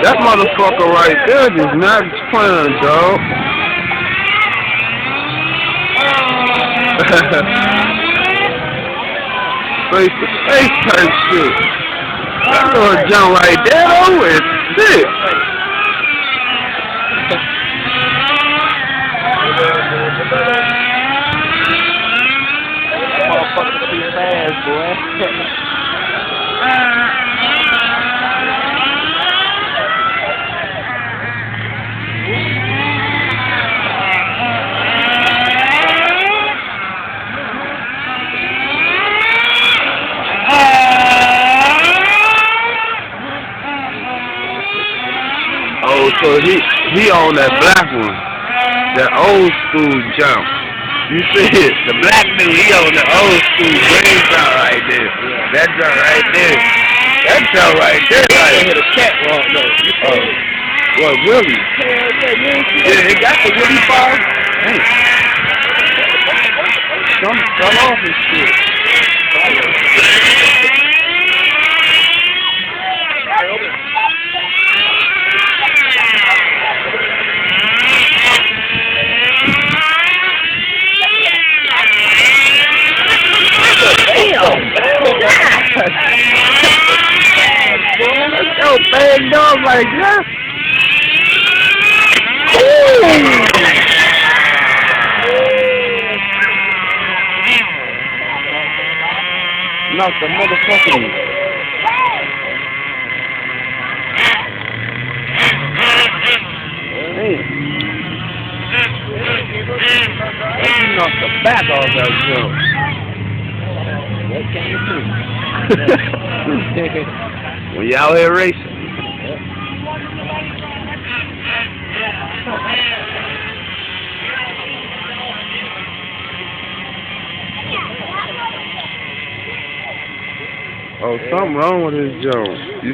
That motherfucker right there is not playing, dog. Face to face type shit. That little jump right there, though, is sick. Motherfucker too fast, boy. Oh, so he on that black one, that old school jump. You see it, the black dude, he on the old school green jump right there. That jump right there. That jump right there, like Hit a catwalk though. what, Willie? Yeah, it got the Willie ball. Hey. Some fell off and shit. Yo, bang dog like that. Knock the motherfucking. Man. You knocked the back off that jump. What can you do? When you out here racing. Oh, something wrong with this joint. You